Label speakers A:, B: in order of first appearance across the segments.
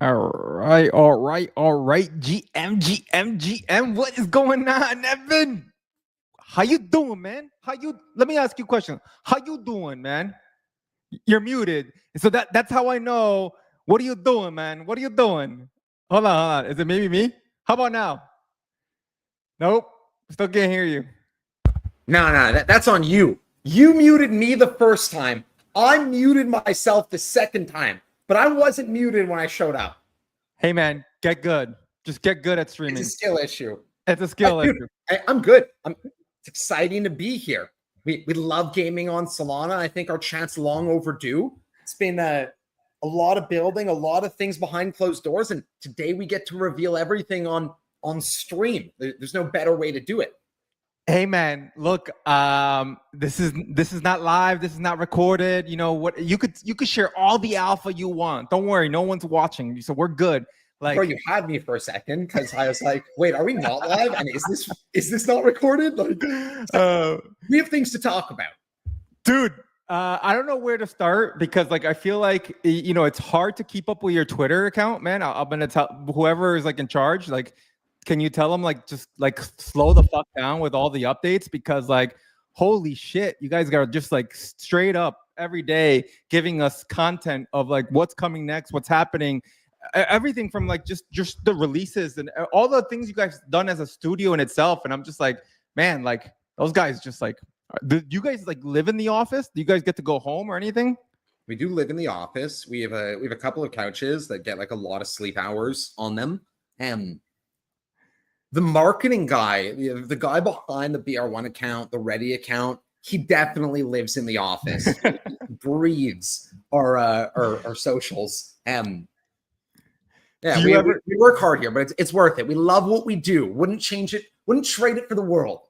A: All right. GM. What is going on, Evan? How you doing, man? Let me ask you a question. How you doing, man? You're muted. So that's how I know. What are you doing, man? What are you doing? Hold on. Is it maybe me? How about now? Nope. Still can't hear you.
B: No, that's on you. You muted me the first time. I muted myself the second time, but I wasn't muted when I showed up.
A: Hey, man, get good. Just get good at streaming.
B: It's a skill issue.
A: It's a skill issue.
B: I'm good. It's exciting to be here. We love gaming on Solana. I think our chat's long overdue. It's been a lot of building, a lot of things behind closed doors, and today we get to reveal everything on stream. There's no better way to do it.
A: Hey man, look, this is not live. This is not recorded. You know what? You could share all the alpha you want. Don't worry, no one's watching, so we're good.
B: Like, bro, you had me for a second because I was like, wait, are we not live? And is this not recorded? Like, we have things to talk about,
A: dude. I don't know where to start because like I feel like it's hard to keep up with your Twitter account, man. I'm gonna tell whoever is like in charge, like. Can you tell them like just like slow the fuck down with all the updates because like holy shit, you guys are just like straight up every day giving us content of like what's coming next, what's happening, everything from like just the releases and all the things you guys done as a studio in itself. And I'm just like, man, like those guys just like, do you guys like live in the office? Do you guys get to go home or anything?
B: We do live in the office. We have a couple of couches that get like a lot of sleep hours on them, and the marketing guy, the guy behind the BR1 account, the Ready account, he definitely lives in the office. He breathes our socials. Yeah, we work hard here, but it's worth it. We love what we do. Wouldn't change it. Wouldn't trade it for the world.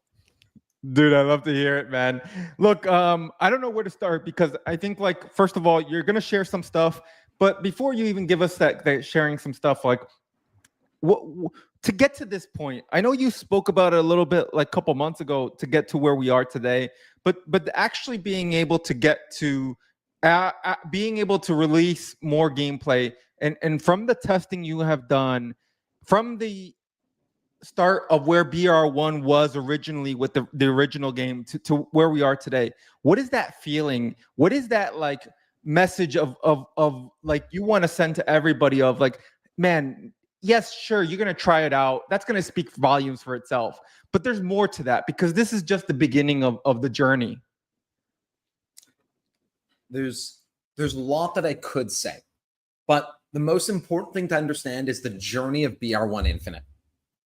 A: Dude, I love to hear it, man. Look, I don't know where to start because I think like, first of all, you're going to share some stuff. But before you even give us that sharing some stuff, like to get to this point, I know you spoke about it a little bit like a couple months ago to get to where we are today, but actually being able to get to being able to release more gameplay and from the testing you have done, from the start of where BR1 was originally with the original game to where we are today, what is that feeling? What is that like message of like you want to send to everybody of like, man, yes, sure, you're going to try it out. That's going to speak volumes for itself. But there's more to that because this is just the beginning of the journey.
B: There's a lot that I could say. But the most important thing to understand is the journey of BR1 Infinite.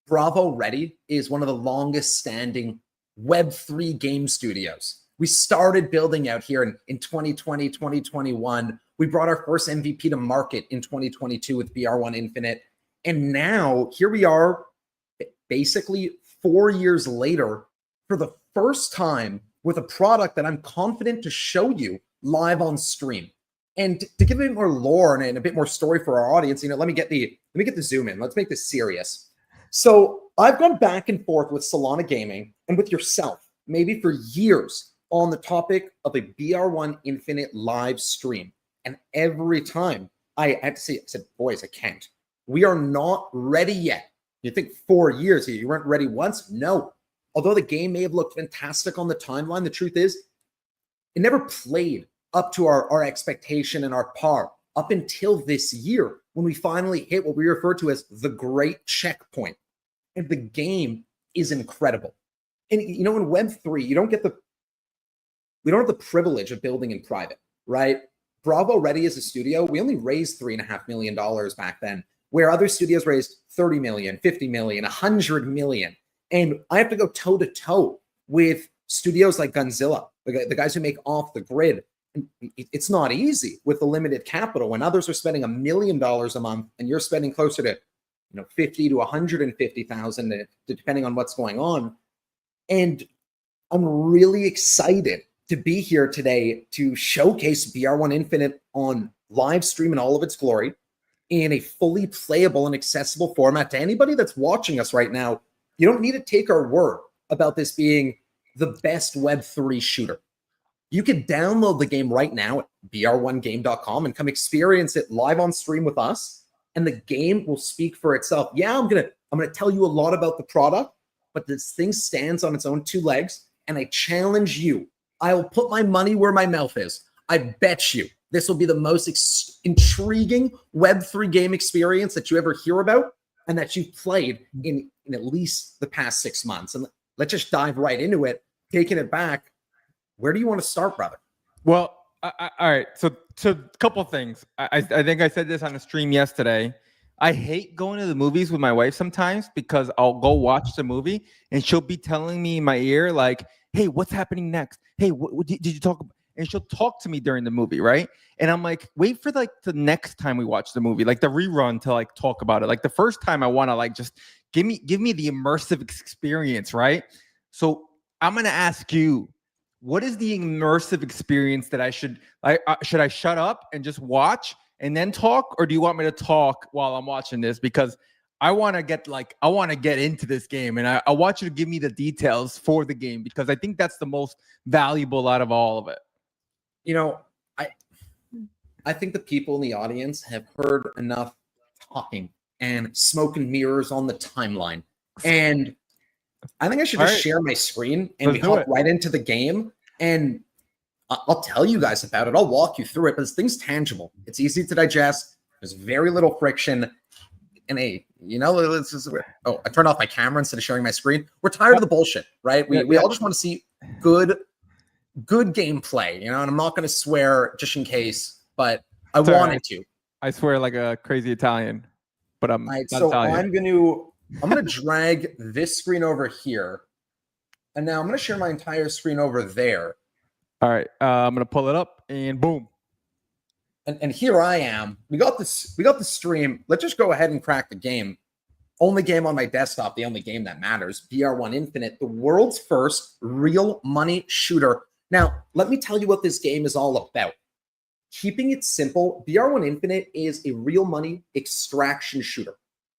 B: Bravo Ready is one of the longest standing Web3 game studios. We started building out here in 2020, 2021. We brought our first MVP to market in 2022 with BR1 Infinite. And now here we are basically 4 years later for the first time with a product that I'm confident to show you live on stream. And to give a bit more lore and a bit more story for our audience, let me get the zoom in. Let's make this serious. So I've gone back and forth with Solana Gaming and with yourself, maybe for years, on the topic of a BR1 Infinite live stream. And every time I had to say, I said, boys, I can't. We are not ready yet. You think 4 years, you weren't ready once? No. Although the game may have looked fantastic on the timeline, the truth is it never played up to our expectation and our par up until this year when we finally hit what we refer to as the great checkpoint. And the game is incredible. And in Web3, we don't have the privilege of building in private, right? Bravo Ready as a studio, we only raised $3.5 million back then, where other studios raised 30 million, 50 million, 100 million. And I have to go toe to toe with studios like Gunzilla, the guys who make Off the Grid. And it's not easy with the limited capital when others are spending $1 million a month and you're spending closer to 50 to 150,000, depending on what's going on. And I'm really excited to be here today to showcase BR1 Infinite on live stream in all of its glory, in a fully playable and accessible format to anybody that's watching us right now. You don't need to take our word about this being the best Web3 shooter. You can download the game right now at br1game.com and come experience it live on stream with us. and the game will speak for itself. Yeah, I'm gonna tell you a lot about the product, but this thing stands on its own two legs, and I challenge you. I'll put my money where my mouth is. I bet you this will be the most intriguing Web3 game experience that you ever hear about and that you've played in at least the past 6 months. And let's just dive right into it. Taking it back, where do you want to start, brother?
A: Well, all right. So a couple things. I think I said this on a stream yesterday. I hate going to the movies with my wife sometimes because I'll go watch the movie and she'll be telling me in my ear like, "Hey, what's happening next? Hey, what did you talk about?" And she'll talk to me during the movie, right? And I'm like, wait for like the next time we watch the movie, like the rerun to like talk about it. Like the first time I want to like just give me the immersive experience, right? So I'm gonna ask you, what is the immersive experience that I should I shut up and just watch and then talk, or do you want me to talk while I'm watching this? Because I want to get into this game, and I want you to give me the details for the game because I think that's the most valuable out of all of it.
B: You know, I think the people in the audience have heard enough talking and smoke and mirrors on the timeline. And I think I should just share my screen and we hop right into the game. And I'll tell you guys about it. I'll walk you through it, but this thing's tangible. It's easy to digest. There's very little friction. And I turned off my camera instead of showing my screen. We're tired of the bullshit, right? We all just want to see good gameplay, and I'm not going to swear just in case, but I wanted to.
A: I swear like a crazy Italian, but I'm not
B: so
A: Italian.
B: I'm gonna drag this screen over here, and now I'm gonna share my entire screen over there.
A: All right, I'm gonna pull it up, and boom.
B: And here I am. We got the stream. Let's just go ahead and crack the game. Only game on my desktop, the only game that matters. BR1 Infinite, the world's first real money shooter. Now, let me tell you what this game is all about. Keeping it simple, BR1 Infinite is a real money extraction shooter.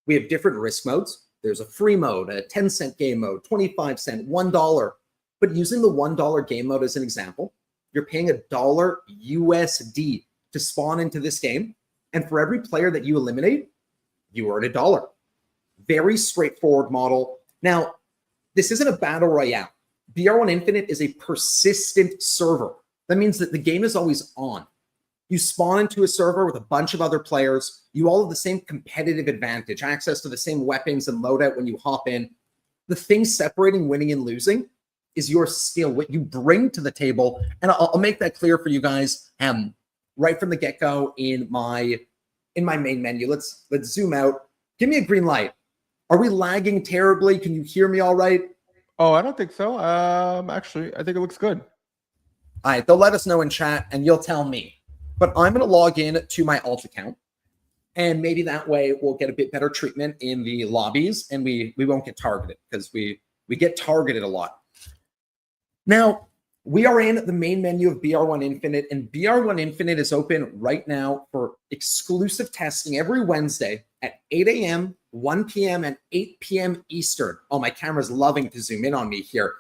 B: We have different risk modes. There's a free mode, a 10-cent game mode, 25-cent, $1. But using the $1 game mode as an example, you're paying $1 USD to spawn into this game. And for every player that you eliminate, you earn $1. Very straightforward model. Now, this isn't a battle royale. BR1 Infinite is a persistent server. That means that the game is always on. You spawn into a server with a bunch of other players. You all have the same competitive advantage, access to the same weapons and loadout when you hop in. The thing separating winning and losing is your skill, what you bring to the table. And I'll make that clear for you guys right from the get-go in my main menu. Let's zoom out. Give me a green light. Are we lagging terribly? Can you hear me all right?
A: Oh, I don't think so. Actually, I think it looks good.
B: All right, they'll let us know in chat, and you'll tell me. But I'm going to log in to my alt account, and maybe that way we'll get a bit better treatment in the lobbies, and we won't get targeted because we get targeted a lot. Now, we are in the main menu of BR1 Infinite, and BR1 Infinite is open right now for exclusive testing every Wednesday at 8 a.m., 1 p.m., and 8 p.m. Eastern. Oh, my camera's loving to zoom in on me here.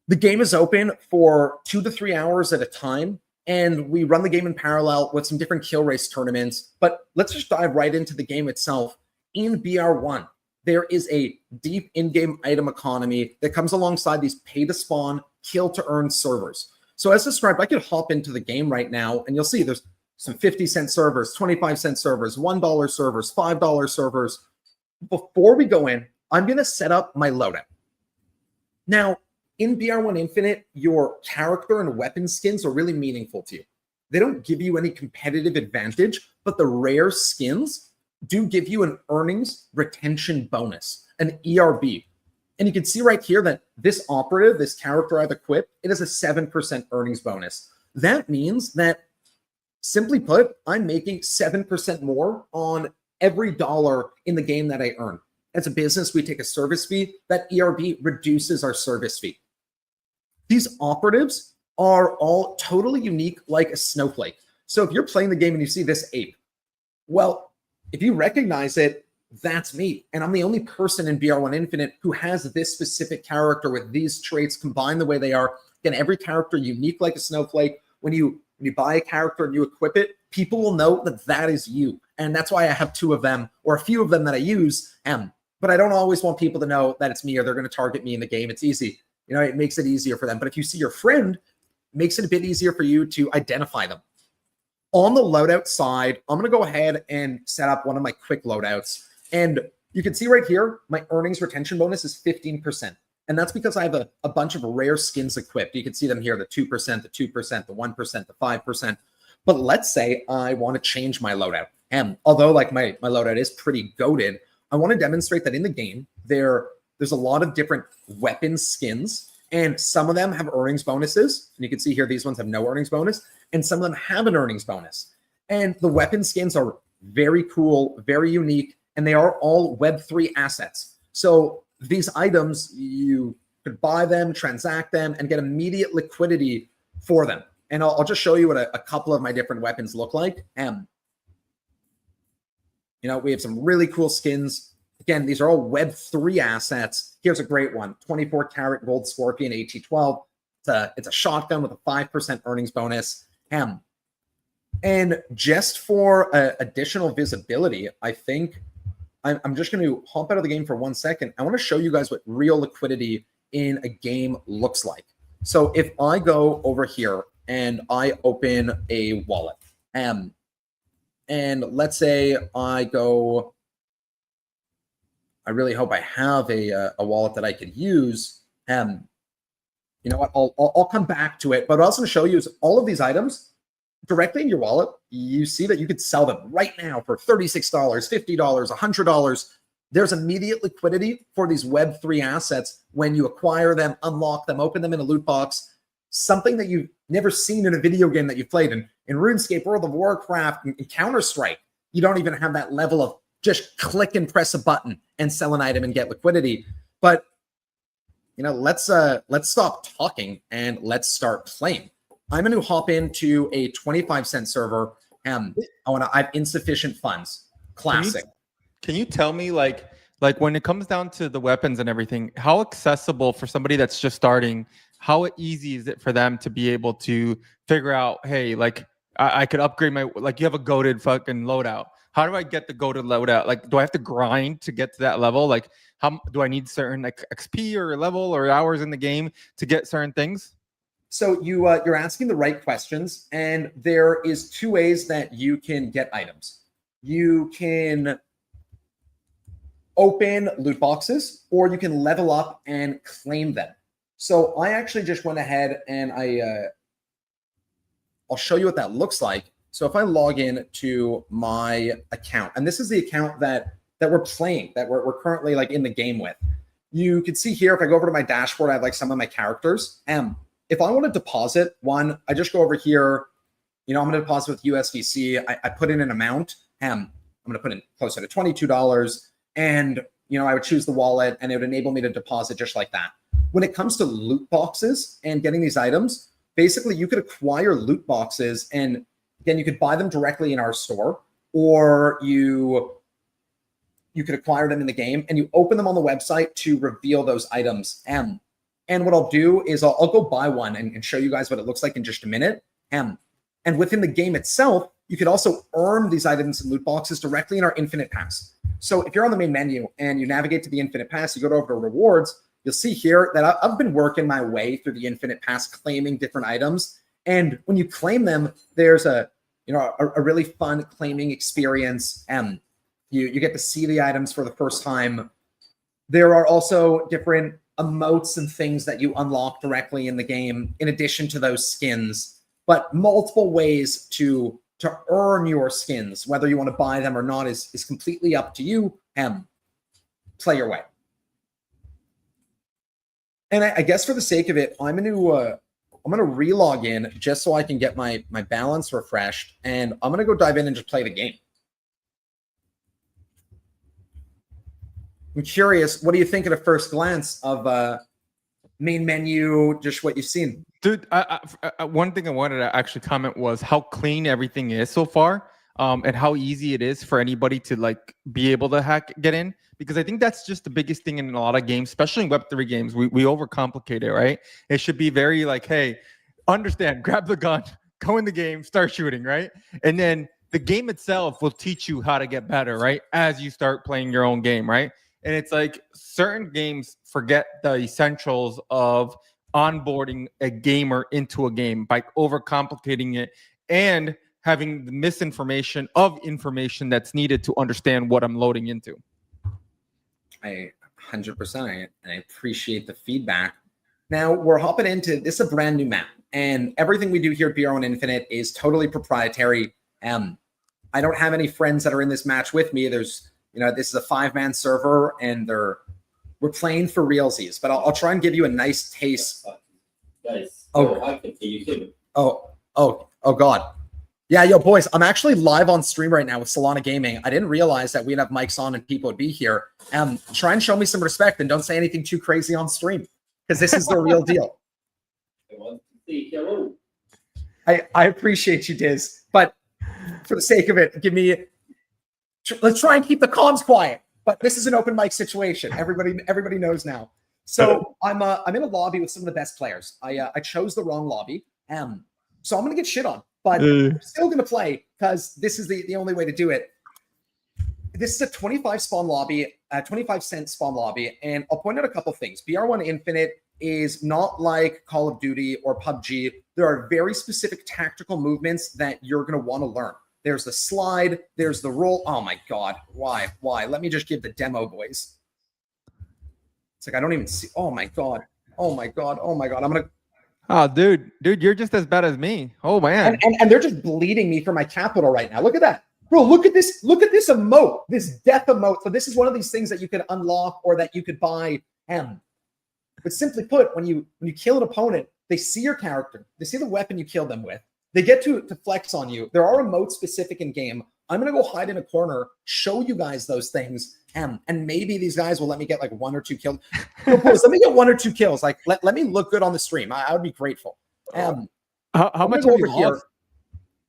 B: The game is open for 2 to 3 hours at a time, and we run the game in parallel with some different kill race tournaments. But let's just dive right into the game itself. In BR1, there is a deep in-game item economy that comes alongside these pay-to-spawn, kill-to-earn servers. So as described, I could hop into the game right now, and you'll see there's some 50-cent servers, 25-cent servers, $1 servers, $5 servers. Before we go in, I'm going to set up my loadout. Now, in BR1 Infinite, your character and weapon skins are really meaningful to you. They don't give you any competitive advantage, but the rare skins do give you an earnings retention bonus, an ERB. And you can see right here that this operative, this character I've equipped, it is a 7% earnings bonus. That means that, simply put, I'm making 7% more on every dollar in the game that I earn. As a business, we take a service fee. That ERB reduces our service fee. These operatives are all totally unique, like a snowflake. So if you're playing the game and you see this ape, well, if you recognize it, that's me. And I'm the only person in BR1 Infinite who has this specific character with these traits combined the way they are. Again, every character unique like a snowflake. When you buy a character and you equip it, people will know that that is you. And that's why I have two of them or a few of them that I use. But I don't always want people to know that it's me or they're going to target me in the game. It's easy. It makes it easier for them. But if you see your friend, it makes it a bit easier for you to identify them. On the loadout side, I'm going to go ahead and set up one of my quick loadouts. And you can see right here, my earnings retention bonus is 15%. And that's because I have a bunch of rare skins equipped. You can see them here, the 2%, the 2%, the 1%, the 5%. But let's say I want to change my loadout. And although like my loadout is pretty goated, I want to demonstrate that in the game, there's a lot of different weapon skins, and some of them have earnings bonuses. And you can see here, these ones have no earnings bonus, and some of them have an earnings bonus. And the weapon skins are very cool, very unique, and they are all Web3 assets. So these items, you could buy them, transact them, and get immediate liquidity for them. And I'll just show you what a couple of my different weapons look like. We have some really cool skins. Again, these are all Web3 assets. Here's a great one, 24 karat gold Scorpion AT12. It's a shotgun with a 5% earnings bonus. And just for additional visibility, I think I'm just going to hop out of the game for 1 second. I want to show you guys what real liquidity in a game looks like. So if I go over here and I open a wallet, and let's say I really hope I have a wallet that I could use. You know what? I'll come back to it. But what I was going to show you is all of these items directly in your wallet. You see that you could sell them right now for $36, $50, $100. There's immediate liquidity for these Web3 assets when you acquire them, unlock them, open them in a loot box. Something that you've never seen in a video game that you've played in RuneScape, World of Warcraft, and Counter-Strike. You don't even have that level of just click and press a button and sell an item and get liquidity. But let's stop talking and let's start playing. I'm going to hop into a 25-cent server. I have insufficient funds. Classic.
A: Can you tell me like when it comes down to the weapons and everything, how accessible for somebody that's just starting? How easy is it for them to be able to figure out, hey, like I could upgrade my, like you have a goated fucking loadout. How do I get the goated loadout? Like, do I have to grind to get to that level? Like, how do I need certain like XP or level or hours in the game to get certain things?
B: So you're asking the right questions, and there is two ways that you can get items. You can open loot boxes, or you can level up and claim them. So I actually just went ahead and I'll show you what that looks like. So if I log in to my account, and this is the account that we're playing, that we're currently like in the game with, you can see here, if I go over to my dashboard, I have like some of my characters. If I want to deposit one, I just go over here, I'm going to deposit with USDC. I put in an amount. I'm going to put in closer to $22, and I would choose the wallet, and it would enable me to deposit just like that. When it comes to loot boxes and getting these items, basically you could acquire loot boxes, and again, you could buy them directly in our store, or you could acquire them in the game, and you open them on the website to reveal those items. And what I'll do is I'll go buy one and show you guys what it looks like in just a minute. And within the game itself, you could also earn these items and loot boxes directly in our Infinite Pass. So if you're on the main menu and you navigate to the Infinite Pass, you go over to rewards, you'll see here that I've been working my way through the Infinite Pass, claiming different items. And when you claim them, there's a really fun claiming experience. You get to see the items for the first time. There are also different emotes and things that you unlock directly in the game, in addition to those skins, but multiple ways to earn your skins. Whether you want to buy them or not is completely up to you. Play your way. And I guess for the sake of it, I'm going to re-log in just so I can get my balance refreshed, and I'm going to go dive in and just play the game. I'm curious, what do you think at a first glance of main menu, just what you've seen?
A: Dude, one thing I wanted to actually comment was how clean everything is so far, and how easy it is for anybody to like be able to get in. Because I think that's just the biggest thing in a lot of games, especially in Web3 games. We overcomplicate it, right? It should be very like, hey, understand, grab the gun, go in the game, start shooting, right? And then the game itself will teach you how to get better, right? As you start playing your own game, right? And it's like certain games forget the essentials of onboarding a gamer into a game by overcomplicating it and having the misinformation of information that's needed to understand what I'm loading into.
B: I 100%. I appreciate the feedback. Now we're hopping into this is a brand new map, and everything we do here at BR1 Infinite is totally proprietary. I don't have any friends that are in this match with me. There's, this is a 5-man server, and we're playing for realsies. But I'll try and give you a nice taste.
C: Guys,
B: Oh God. Yeah, yo, boys, I'm actually live on stream right now with Solana Gaming. I didn't realize that we'd have mics on and people would be here. Try and show me some respect and don't say anything too crazy on stream, because this is the real deal.
C: I want to say hello.
B: I appreciate you, Diz, but for the sake of it, let's try and keep the comms quiet. But this is an open mic situation. Everybody knows now. So I'm in a lobby with some of the best players. I chose the wrong lobby. So I'm gonna get shit on, but I'm still gonna play because this is the only way to do it. This is a 25 spawn lobby, 25 cent spawn lobby, and I'll point out a couple things. BR1 Infinite is not like Call of Duty or PUBG. There are very specific tactical movements that you're going to want to learn. There's the slide, there's the roll. Oh my God, why? Let me just give the demo, boys. It's like I don't even see. Oh my God. I'm gonna.
A: Oh, dude, you're just as bad as me. Oh man,
B: and they're just bleeding me for my capital right now. Look at that. Bro, look at this emote, this death emote. So this is one of these things that you could unlock or that you could buy. But simply put, when you kill an opponent, they see your character, they see the weapon you killed them with, they get to flex on you. There are emotes specific in game. I'm gonna go hide in a corner, show you guys those things, and maybe these guys will let me get like 1 or 2 kills. Of course, let me get 1 or 2 kills. Like let me look good on the stream. I would be grateful.
A: how much
B: over
A: have you
B: here?
A: lost?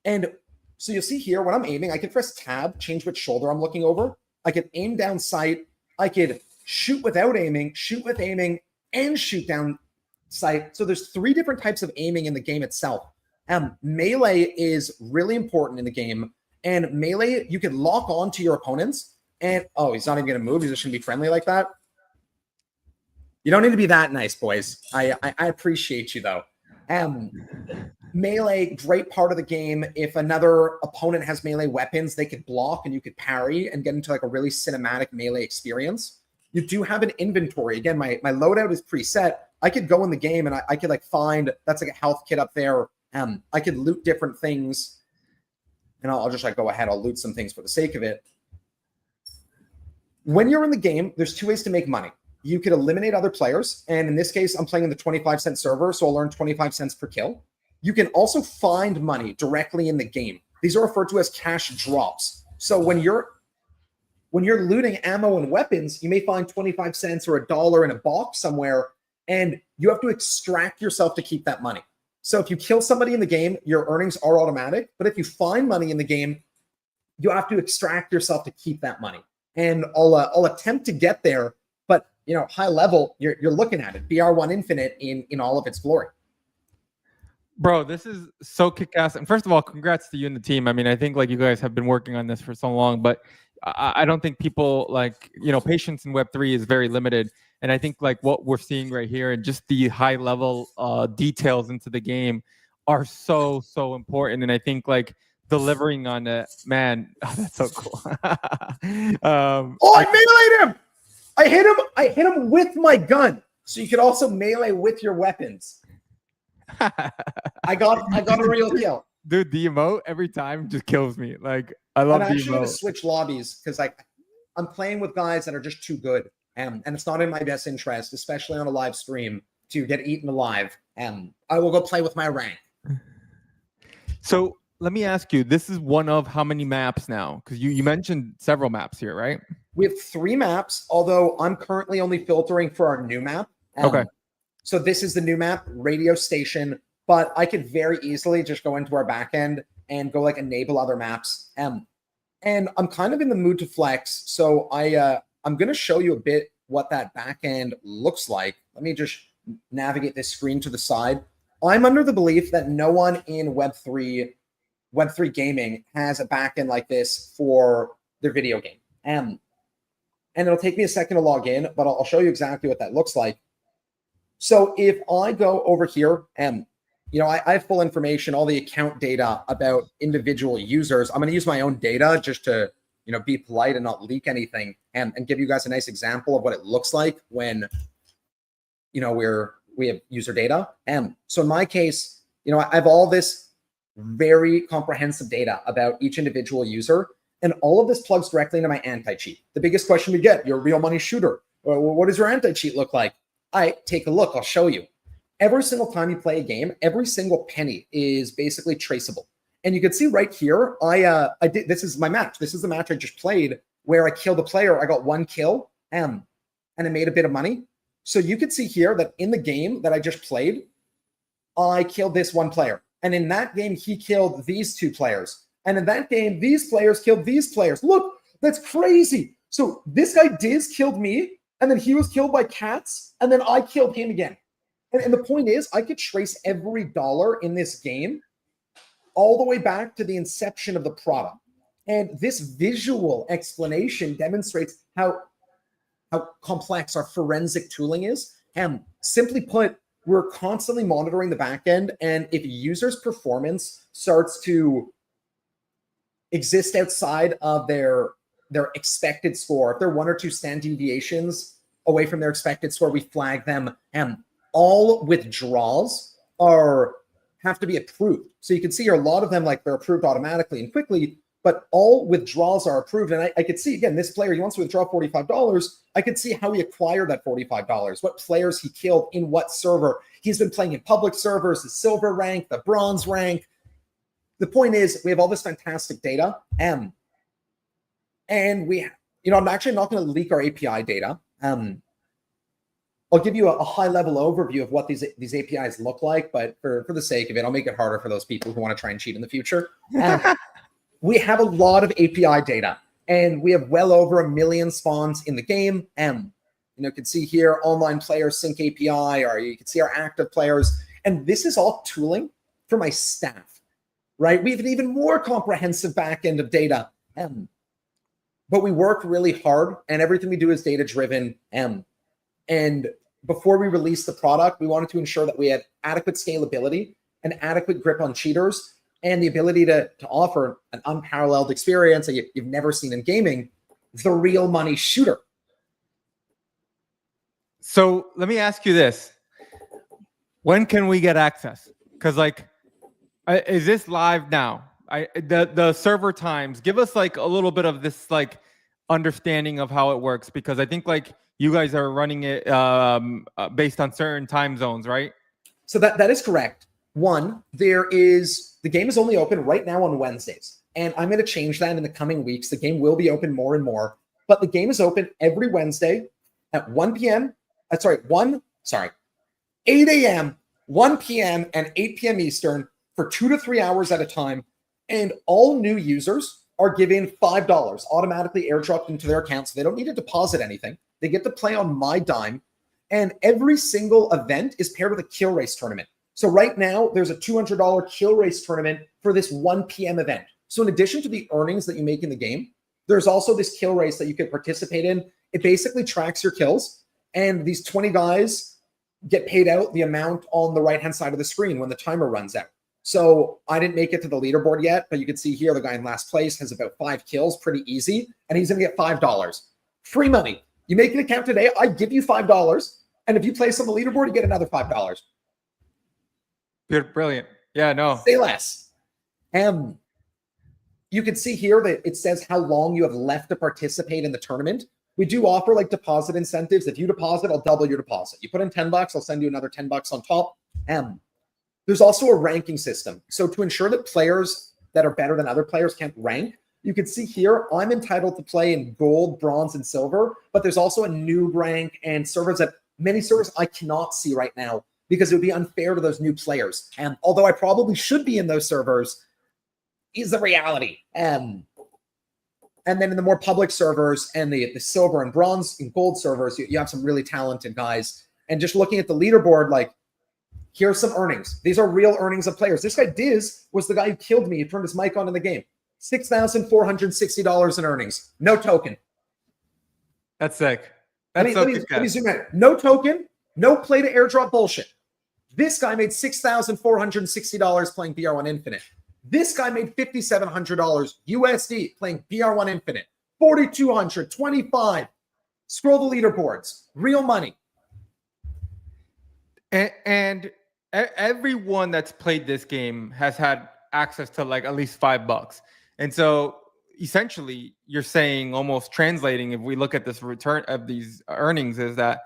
B: And so you'll see here when I'm aiming, I can press tab, change which shoulder I'm looking over. I can aim down sight. I could shoot without aiming, shoot with aiming, and shoot down sight. So there's 3 different types of aiming in the game itself. Melee is really important in the game. And melee, you can lock on to your opponents. And he's not even going to move. He's just going to be friendly like that. You don't need to be that nice, boys. I appreciate you though. Melee, great part of the game. If another opponent has melee weapons, they could block and you could parry and get into like a really cinematic melee experience. You do have an inventory. Again, my loadout is preset. I could go in the game and I could like find, that's like a health kit up there. I could loot different things. And I'll just like go ahead. I'll loot some things for the sake of it. When you're in the game, there's 2 ways to make money. You could eliminate other players. And in this case, I'm playing in the 25 cent server, so I'll earn 25 cents per kill. You can also find money directly in the game. These are referred to as cash drops. So when you're looting ammo and weapons, you may find 25 cents or $1 in a box somewhere, and you have to extract yourself to keep that money. So if you kill somebody in the game, your earnings are automatic. But if you find money in the game, you have to extract yourself to keep that money. And I'll attempt to get there, but high level, you're looking at it. BR1 Infinite in all of its glory.
A: Bro, this is so kick-ass. And first of all, congrats to you and the team. I mean, I think like you guys have been working on this for so long, but I don't think people like, patience in Web3 is very limited. And I think like what we're seeing right here and just the high level details into the game are so important. And I think like delivering on it, man, that's so cool.
B: I meleeed him. I hit him with my gun. So you could also melee with your weapons. I got a real kill.
A: Dude, the emote every time just kills me. Like I love the emote.
B: I'm actually gonna switch lobbies because I'm playing with guys that are just too good. And it's not in my best interest, especially on a live stream, to get eaten alive. I will go play with my rank.
A: So let me ask you, this is one of how many maps now? Because you mentioned several maps here, right?
B: We have 3 maps, although I'm currently only filtering for our new map.
A: Okay.
B: So this is the new map, Radio Station, but I could very easily just go into our backend and go like enable other maps. And I'm kind of in the mood to flex. So I'm going to show you a bit what that backend looks like. Let me just navigate this screen to the side. I'm under the belief that no one in Web3 Web3 Gaming has a backend like this for their video game. And it'll take me a second to log in, but I'll show you exactly what that looks like. So if I go over here and, I have full information, all the account data about individual users. I'm going to use my own data just to, be polite and not leak anything and give you guys a nice example of what it looks like when, we have user data. And so in my case, I have all this very comprehensive data about each individual user, and all of this plugs directly into my anti-cheat. The biggest question we get, you're a real money shooter. Well, what does your anti-cheat look like? Take a look, I'll show you. Every single time you play a game, every single penny is basically traceable. And you can see right here, this is my match. This is the match I just played where I killed a player. I got 1 kill and I made a bit of money. So you can see here that in the game that I just played, I killed this 1 player. And in that game, he killed these 2 players. And in that game, these players killed these players. Look, that's crazy. So this guy Diz killed me, and then he was killed by cats, and then I killed him again. And the point is, I could trace every dollar in this game all the way back to the inception of the product. And this visual explanation demonstrates how complex our forensic tooling is. And simply put, we're constantly monitoring the back end. And if users' performance starts to exist outside of their expected score, if they're 1 or 2 standard deviations away from their expected score, we flag them. And all withdrawals have to be approved. So you can see here, a lot of them, like, they're approved automatically and quickly, but all withdrawals are approved. And I could see, again, this player, he wants to withdraw $45. I could see how he acquired that $45, what players he killed in what server. He's been playing in public servers, the silver rank, the bronze rank. The point is, we have all this fantastic data, and we, I'm actually not going to leak our API data. I'll give you a high-level overview of what these APIs look like, but for the sake of it, I'll make it harder for those people who want to try and cheat in the future. We have a lot of API data, and we have well over 1 million spawns in the game. You can see here, online player sync API, or you can see our active players. And this is all tooling for my staff, right? We have an even more comprehensive backend of data. But we work really hard, and everything we do is data-driven. And before we released the product, we wanted to ensure that we had adequate scalability and adequate grip on cheaters and the ability to offer an unparalleled experience that you've never seen in gaming, the real money shooter.
A: So let me ask you this. When can we get access? Because is this live now? The server times, give us like a little bit of this like understanding of how it works, because I think like you guys are running it based on certain time zones, right?
B: So that is correct. One, the game is only open right now on Wednesdays, and I'm going to change that in the coming weeks. The game will be open more and more, but the game is open every Wednesday at 8 a.m., 1 p.m., and 8 p.m. Eastern for 2 to 3 hours at a time. And all new users are given $5 automatically airdropped into their account, so they don't need to deposit anything. They get to play on my dime. And every single event is paired with a kill race tournament. So right now, there's a $200 kill race tournament for this 1 p.m. event. So in addition to the earnings that you make in the game, there's also this kill race that you could participate in. It basically tracks your kills, and these 20 guys get paid out the amount on the right-hand side of the screen when the timer runs out. So I didn't make it to the leaderboard yet, but you can see here the guy in last place has about 5 kills, pretty easy, and he's going to get $5. Free money. You make an account today, I give you $5, and if you place on the leaderboard, you get another $5.
A: Brilliant. Yeah, no.
B: Say less. You can see here that it says how long you have left to participate in the tournament. We do offer like deposit incentives. If you deposit, I'll double your deposit. You put in $10, I'll send you another $10 on top. There's also a ranking system. So to ensure that players that are better than other players can't rank, you can see here, I'm entitled to play in gold, bronze, and silver, but there's also a new rank and servers that many servers I cannot see right now because it would be unfair to those new players. And although I probably should be in those servers, is the reality. And then in the more public servers and the silver and bronze and gold servers, you have some really talented guys. And just looking at the leaderboard, like Here are some earnings. These are real earnings of players. This guy Diz was the guy who killed me. He turned his mic on in the game. $6,460 in earnings. No token.
A: That's sick.
B: Let me zoom in. No token, no play to airdrop bullshit. This guy made $6,460 playing BR1 Infinite. This guy made $5,700 USD playing BR1 Infinite. 4,200, 25. Scroll the leaderboards. Real money.
A: And everyone that's played this game has had access to like at least $5. And so essentially you're saying, almost translating, if we look at this return of these earnings, is that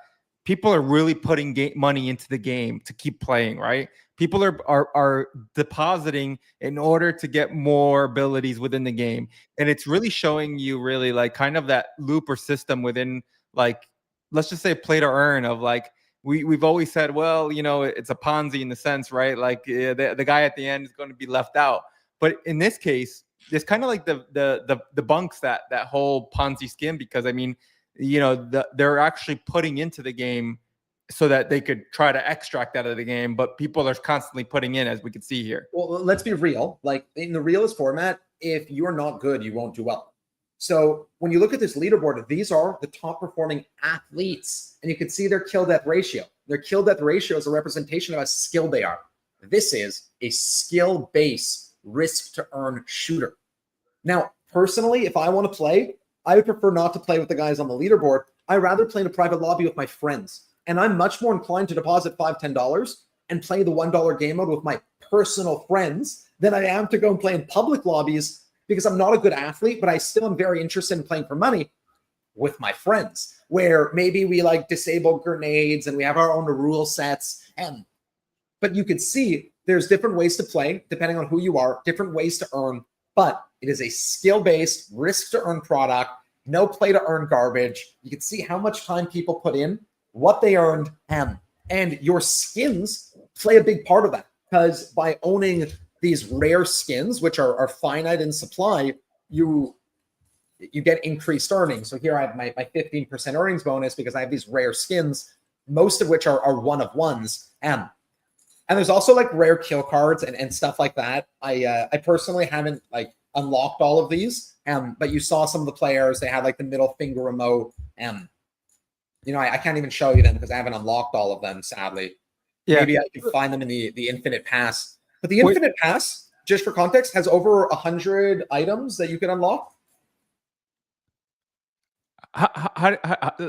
A: people are really putting money into the game to keep playing, right? People are depositing in order to get more abilities within the game. And it's really showing you really like kind of that loop or system within, like, let's just say play to earn, of like, we've always said, well, you know, it's a Ponzi in the sense, right? Like the guy at the end is going to be left out. But in this case, it's kind of like the bunks that whole Ponzi scheme, because I mean, you know, they're actually putting into the game so that they could try to extract out of the game, but people are constantly putting in, as we can see here.
B: Well, let's be real. Like in the realist format, if you're not good, you won't do well. So when you look at this leaderboard, these are the top performing athletes, and you can see their kill death ratio. Their kill death ratio is a representation of how skilled they are. This is a skill based risk to earn shooter. Now, personally, if I want to play, I would prefer not to play with the guys on the leaderboard. I'd rather play in a private lobby with my friends. And I'm much more inclined to deposit $5, $10 and play the $1 game mode with my personal friends than I am to go and play in public lobbies, because I'm not a good athlete, but I still am very interested in playing for money with my friends, where maybe we like disable grenades and we have our own rule sets. But you can see there's different ways to play depending on who you are, different ways to earn, but it is a skill-based risk to earn product, no play to earn garbage. You can see how much time people put in, what they earned, and your skins play a big part of that, because by owning these rare skins, which are finite in supply, you get increased earnings. So here I have my 15% earnings bonus because I have these rare skins, most of which are one of ones. And there's also like rare kill cards and stuff like that. I personally haven't like unlocked all of these, but you saw some of the players, they had like the middle finger emote, and you know, I can't even show you them because I haven't unlocked all of them, sadly. Yeah. Maybe I can find them in the Infinite Pass. But the Infinite Pass, just for context, has over 100 items that you can unlock.
A: How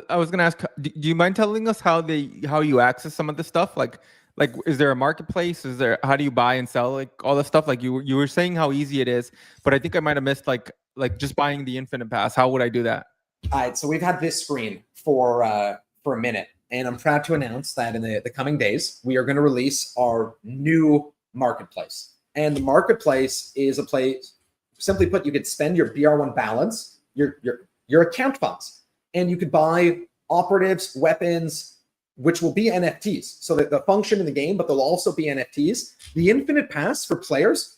A: I was gonna ask, do you mind telling us how you access some of the stuff? Like is there a marketplace? How do you buy and sell like all the stuff? Like you were saying how easy it is, but I think I might have missed like just buying the Infinite Pass. How would I do that?
B: All right, so we've had this screen for a minute, and I'm proud to announce that in the coming days, we are going to release our new marketplace. And the marketplace is a place, simply put, you could spend your BR1 balance, your account funds, and you could buy operatives, weapons, which will be NFTs. So that the function in the game, but they'll also be NFTs. The Infinite Pass for players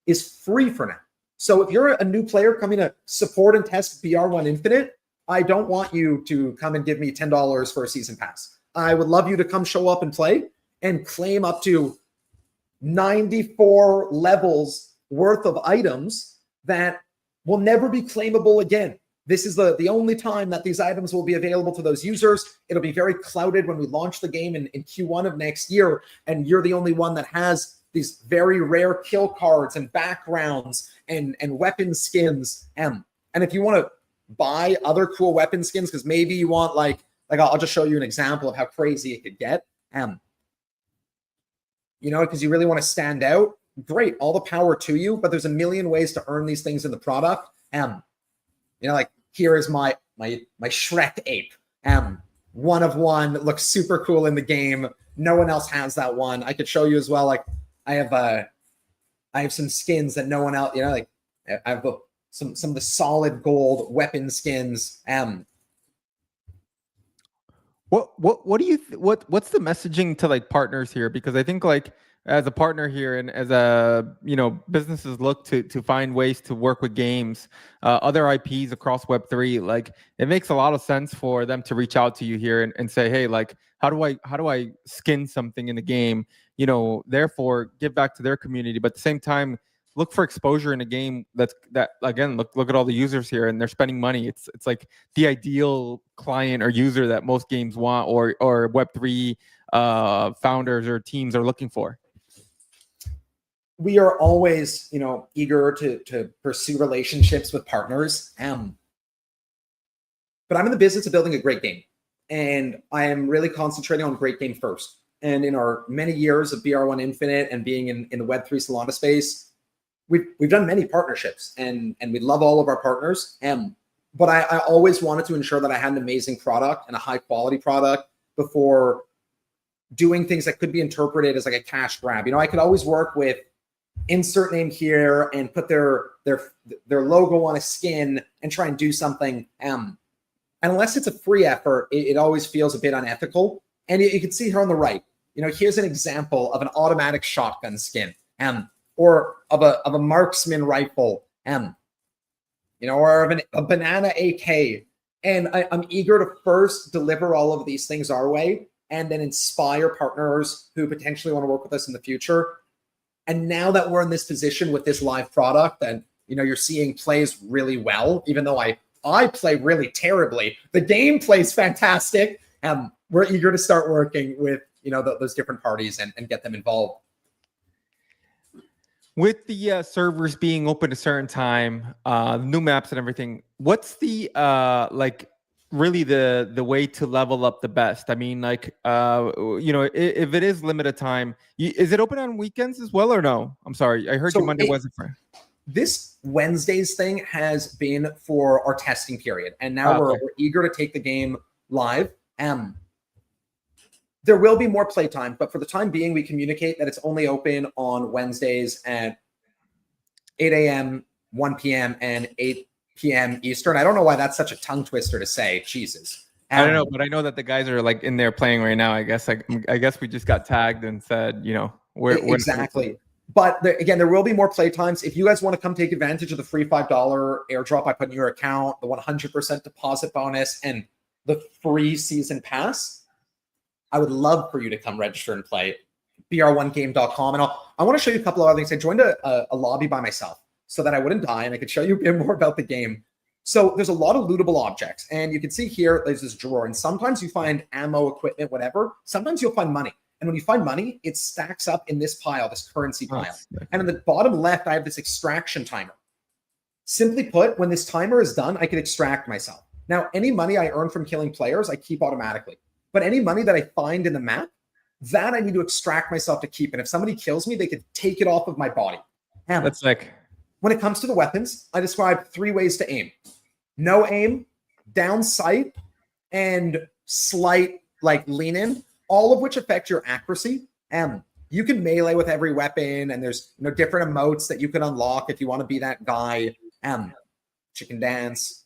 B: is free for now. So if you're a new player coming to support and test BR1 Infinite, I don't want you to come and give me $10 for a season pass. I would love you to come show up and play and claim up to 94 levels worth of items that will never be claimable again. This is the only time that these items will be available to those users. It'll be very clouded when we launch the game in Q1 of next year, and you're the only one that has these very rare kill cards and backgrounds and weapon skins. And if you want to buy other cool weapon skins, because maybe you want like I'll just show you an example of how crazy it could get. You know, because you really want to stand out. Great, all the power to you. But there's a million ways to earn these things in the product. You know, like here is my Shrek ape. One of one, looks super cool in the game. No one else has that one. I could show you as well. Like I have some skins that no one else. You know, like I have some of the solid gold weapon skins.
A: What do you what's the messaging to like partners here? Because I think like as a partner here and as a, you know, businesses look to find ways to work with games, other IPs across Web3, like it makes a lot of sense for them to reach out to you here and say, hey, like how do I skin something in the game? therefore give back to their community, but at the same time look for exposure in a game that again, look at all the users here, and they're spending money. It's like the ideal client or user that most games want, or Web3 founders or teams are looking for.
B: We are always, eager to pursue relationships with partners. But I'm in the business of building a great game, and I am really concentrating on great game first. And in our many years of BR1 Infinite and being in the Web3 Solana space, we've done many partnerships, and we love all of our partners. But I always wanted to ensure that I had an amazing product and a high quality product before doing things that could be interpreted as like a cash grab. I could always work with insert name here and put their logo on a skin and try and do something. And unless it's a free effort, it always feels a bit unethical. And you can see here on the right, here's an example of an automatic shotgun skin, or of a marksman rifle, or of a banana AK. And I'm eager to first deliver all of these things our way, and then inspire partners who potentially want to work with us in the future. And now that we're in this position with this live product, and you're seeing plays really well, even though I play really terribly, the game plays fantastic. We're eager to start working with those different parties and get them involved.
A: With the servers being open a certain time, new maps and everything, what's the really the way to level up the best? I mean, if it is limited time, is it open on weekends as well or no? I'm sorry, I heard you Monday, Wednesday, Friday.
B: This Wednesdays thing has been for our testing period, and now we're eager to take the game live. There will be more playtime, but for the time being, we communicate that it's only open on Wednesdays at 8 a.m., 1 p.m., and 8 p.m. Eastern. I don't know why that's such a tongue twister to say. Jesus.
A: I don't know, but I know that the guys are like in there playing right now. I guess we just got tagged and said, we're
B: exactly. But again, there will be more playtimes. If you guys want to come take advantage of the free $5 airdrop I put in your account, the 100% deposit bonus, and the free season pass, I would love for you to come register and play. BR1game.com. And I want to show you a couple of other things. I joined a lobby by myself so that I wouldn't die, and I could show you a bit more about the game. So there's a lot of lootable objects, and you can see here there's this drawer, and sometimes you find ammo, equipment, whatever. Sometimes you'll find money. And when you find money, it stacks up in this pile, this currency pile. And in the bottom left, I have this extraction timer. Simply put, when this timer is done, I can extract myself. Now, any money I earn from killing players, I keep automatically. But any money that I find in the map, that I need to extract myself to keep. And if somebody kills me, they could take it off of my body.
A: That's like...
B: When it comes to the weapons, I describe 3 ways to aim. No aim, down sight, and slight lean in, all of which affect your accuracy. You can melee with every weapon, and there's different emotes that you can unlock if you want to be that guy. Chicken dance.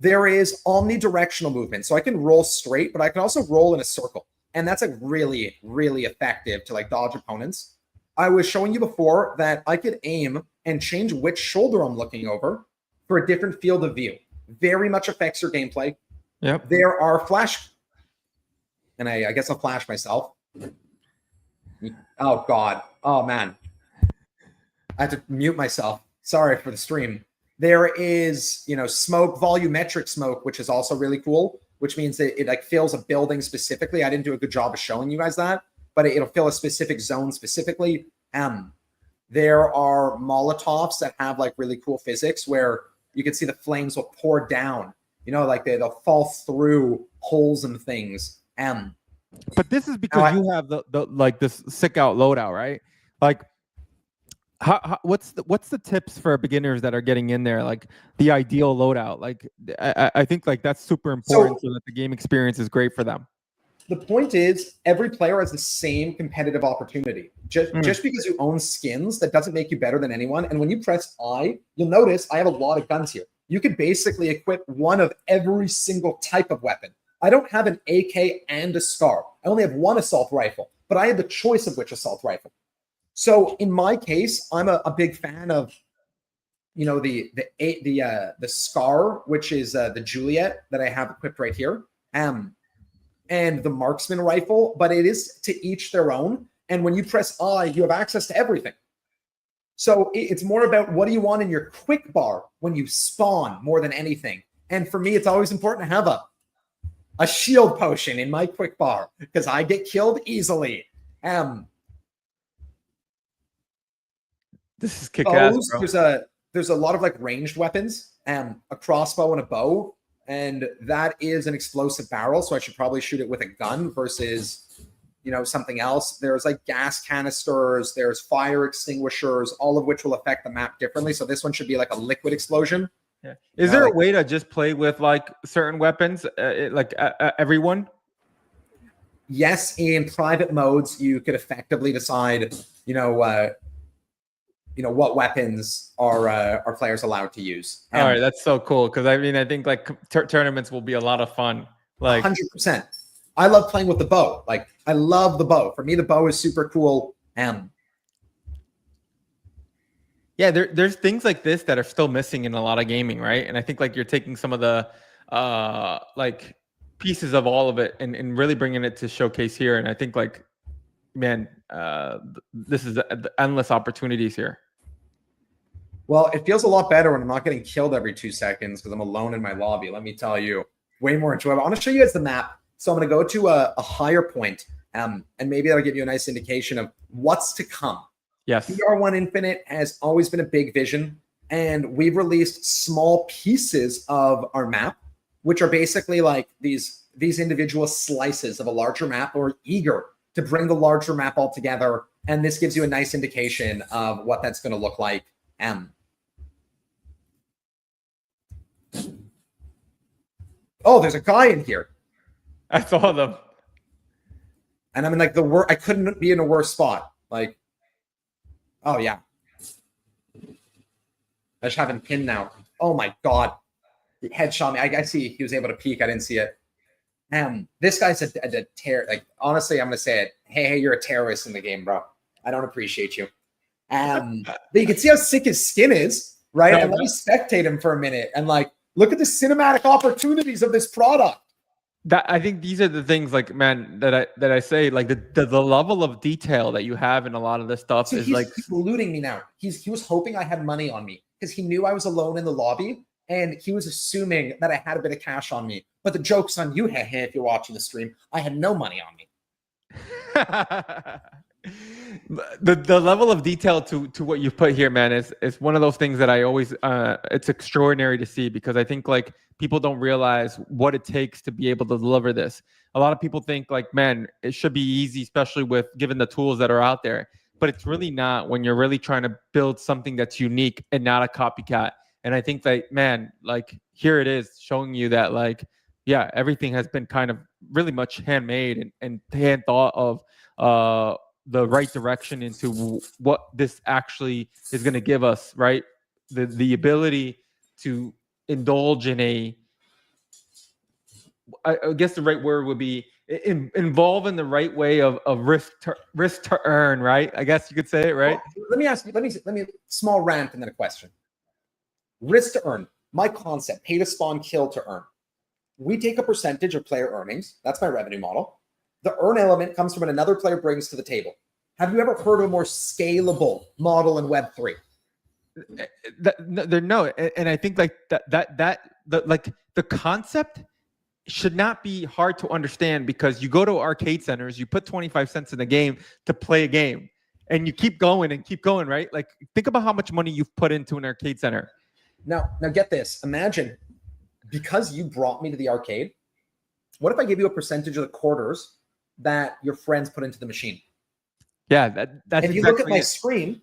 B: There is omnidirectional movement. So I can roll straight, but I can also roll in a circle. And that's really, really effective to dodge opponents. I was showing you before that I could aim and change which shoulder I'm looking over for a different field of view. Very much affects your gameplay.
A: Yep.
B: There are flash. And I guess I'll flash myself. Oh, God. Oh, man. I have to mute myself. Sorry for the stream. There is, smoke, volumetric smoke, which is also really cool, which means that it fills a building specifically. I didn't do a good job of showing you guys that, but it'll fill a specific zone specifically. There are Molotovs that have really cool physics where you can see the flames will pour down, they'll fall through holes and things.
A: But this is because you have the this sick out loadout, right? What's the tips for beginners that are getting in there, the ideal loadout? I think that's super important so that the game experience is great for them.
B: The point is, every player has the same competitive opportunity. Just because you own skins, that doesn't make you better than anyone. And when you press I, you'll notice I have a lot of guns here. You could basically equip one of every single type of weapon. I don't have an AK and a SCAR. I only have one assault rifle, but I have the choice of which assault rifle. So in my case, I'm a big fan of, the SCAR, which is the Juliet that I have equipped right here, and the marksman rifle. But it is to each their own. And when you press I, you have access to everything. So it's more about what do you want in your quick bar when you spawn more than anything. And for me, it's always important to have a shield potion in my quick bar because I get killed easily.
A: This is kick ass,
B: Bows,
A: bro.
B: there's a lot of like ranged weapons, a crossbow and a bow, and that is an explosive barrel. So I should probably shoot it with a gun versus something else. There's like gas canisters, there's fire extinguishers, all of which will affect the map differently. So this one should be like a liquid explosion.
A: Yeah. Is there a way to just play with like certain weapons, everyone?
B: Yes, in private modes, you could effectively decide, what weapons are players allowed to use.
A: All right, that's so cool because I think like tournaments will be a lot of fun. Like
B: 100%. I love playing with the bow. Like I love the bow. For me, the bow is super cool.
A: Yeah, there's things like this that are still missing in a lot of gaming, right? And I think like you're taking some of the like pieces of all of it and really bringing it to showcase here. And I think like, man, this is endless opportunities here.
B: Well, it feels a lot better when I'm not getting killed every 2 seconds because I'm alone in my lobby. Let me tell you, way more enjoyable. I want to show you guys the map. So I'm going to go to a higher point, and maybe that'll give you a nice indication of what's to come.
A: Yes.
B: BR1 Infinite has always been a big vision, and we've released small pieces of our map, which are basically like these individual slices of a larger map. We're eager to bring the larger map all together, and this gives you a nice indication of what that's going to look like. Oh, there's a guy in here.
A: I saw them.
B: And I'm in like I couldn't be in a worse spot. Like, oh yeah. I just have him pinned now. Oh my God. He headshot me. I see he was able to peek. I didn't see it. This guy's a terror. Like, honestly, I'm going to say it. Hey, you're a terrorist in the game, bro. I don't appreciate you. But you can see how sick his skin is, right? And let me spectate him for a minute and like, look at the cinematic opportunities of this product.
A: That I think these are the things like, man, that I say like the level of detail that you have in a lot of this stuff
B: so
A: is
B: he's
A: like
B: eluding me now. He was hoping I had money on me because he knew I was alone in the lobby and he was assuming that I had a bit of cash on me. But the joke's on you, if you're watching the stream. I had no money on me.
A: the level of detail to what you put here, man, is one of those things that I always it's extraordinary to see because I think like people don't realize what it takes to be able to deliver this. A lot of people think like, man, it should be easy, especially with given the tools that are out there, but it's really not when you're really trying to build something that's unique and not a copycat. And I think that, man, like here it is showing you that like, yeah, everything has been kind of really much handmade and hand thought of the right direction into what this actually is going to give us, right? The ability to indulge in I guess the right word would be involve in the right way of risk to earn, right? I guess you could say it, right?
B: Well, let me ask you, let me small rant and then a question. Risk to earn, my concept, pay to spawn, kill to earn. We take a percentage of player earnings. That's my revenue model. The earn element comes from what another player brings to the table. Have you ever heard of a more scalable model in Web3?
A: No, and I think like the concept should not be hard to understand because you go to arcade centers, you put 25 cents in the game to play a game, and you keep going, right? Like think about how much money you've put into an arcade center.
B: Now get this. Imagine because you brought me to the arcade, what if I give you a percentage of the quarters that your friends put into the machine?
A: Yeah, that's
B: if you look at my screen,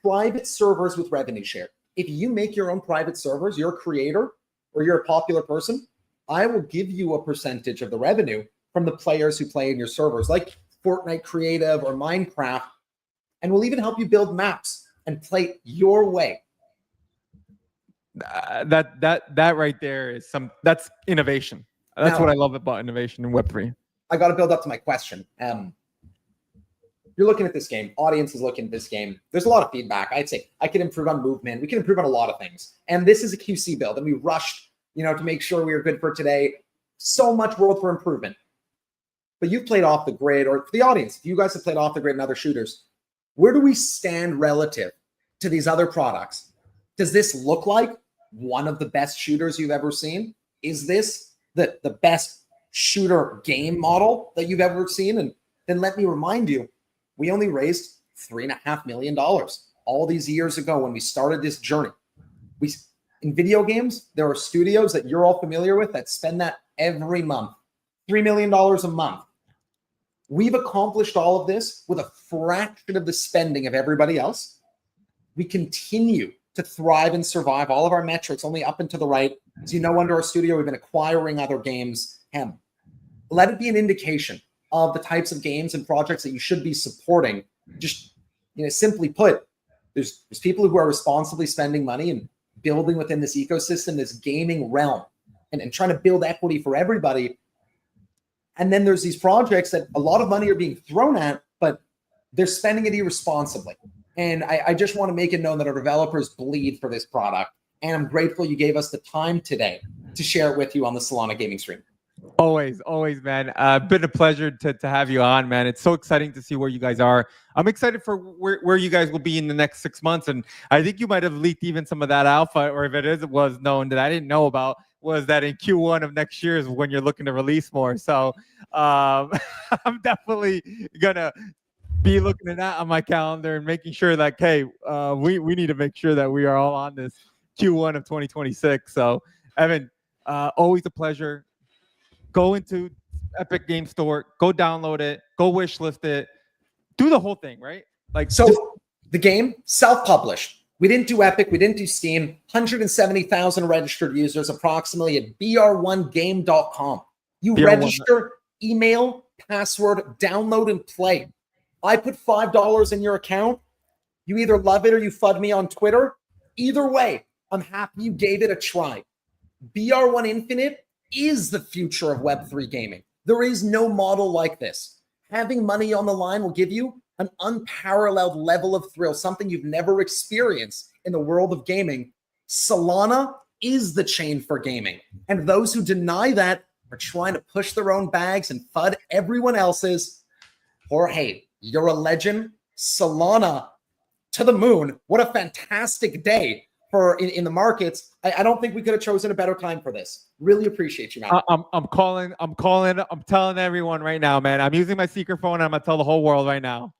B: private servers with revenue share. If you make your own private servers, you're a creator or you're a popular person, I will give you a percentage of the revenue from the players who play in your servers, like Fortnite Creative or Minecraft, and we'll even help you build maps and play your way.
A: That right there is that's innovation. That's what I love about innovation in Web3.
B: I got to build up to my question. You're looking at this game. Audience is looking at this game. There's a lot of feedback. I'd say I can improve on movement. We can improve on a lot of things. And this is a QC build, and we rushed, to make sure we were good for today. So much world for improvement. but you've played Off the Grid, or for the audience, if you guys have played Off the Grid and other shooters, where do we stand relative to these other products? Does this look like one of the best shooters you've ever seen? Is this the best shooter game model that you've ever seen? And then let me remind you, we only raised $3.5 million all these years ago when we started this journey. In video games, there are studios that you're all familiar with that spend that every month, $3 million a month. We've accomplished all of this with a fraction of the spending of everybody else. We continue to thrive and survive. All of our metrics only up and to the right. As you know, under our studio, we've been acquiring other games. Let it be an indication of the types of games and projects that you should be supporting. Just, simply put, there's people who are responsibly spending money and building within this ecosystem, this gaming realm, and trying to build equity for everybody. And then there's these projects that a lot of money are being thrown at, but they're spending it irresponsibly. And I just want to make it known that our developers bleed for this product. And I'm grateful you gave us the time today to share it with you on the Solana Gaming Stream.
A: Always, man. Been a pleasure to have you on, man. It's so exciting to see where you guys are. I'm excited for where you guys will be in the next 6 months. And I think you might have leaked even some of that alpha, or if it was known that I didn't know about, was that in Q1 of next year is when you're looking to release more. So I'm definitely going to be looking at that on my calendar and making sure that, hey, we need to make sure that we are all on this Q1 of 2026. So, Evan, always a pleasure. Go into Epic Game Store, go download it, go wishlist it, do the whole thing, right?
B: The game, self-published. We didn't do Epic, we didn't do Steam. 170,000 registered users, approximately at br1game.com. You
A: BR1.
B: register, email, password, download, and play. I put $5 in your account. You either love it or you FUD me on Twitter. Either way, I'm happy you gave it a try. BR1 Infinite is the future of Web3 gaming. There is no model like this. Having money on the line will give you an unparalleled level of thrill, something you've never experienced in the world of gaming. Solana is the chain for gaming. And those who deny that are trying to push their own bags and FUD everyone else's. Jorge, you're a legend. Solana to the moon. What a fantastic day for in the markets. I don't think we could have chosen a better time for this. Really appreciate you, man.
A: I'm calling. I'm telling everyone right now, man. I'm using my secret phone. I'm going to tell the whole world right now.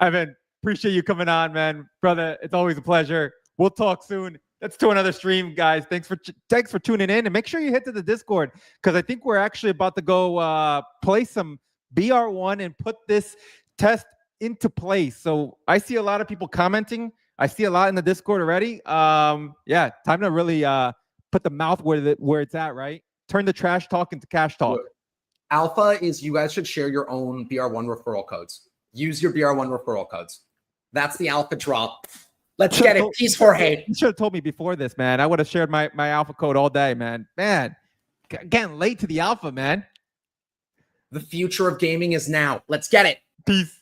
A: Evan, appreciate you coming on, man. Brother, it's always a pleasure. We'll talk soon. Let's do another stream, guys. Thanks for tuning in, and make sure you hit to the Discord, because I think we're actually about to go play some BR1 and put this test into place. So I see a lot of people commenting. I see a lot in the Discord already. Yeah, time to really put the mouth where it's at, right? Turn the trash talk into cash talk.
B: Alpha is you guys should share your own BR1 referral codes. Use your BR1 referral codes. That's the alpha drop. Let's get it. Peace, Jorge.
A: You should have told me before this, man. I would have shared my alpha code all day, man. Man, getting late to the alpha, man.
B: The future of gaming is now. Let's get it.
A: Peace.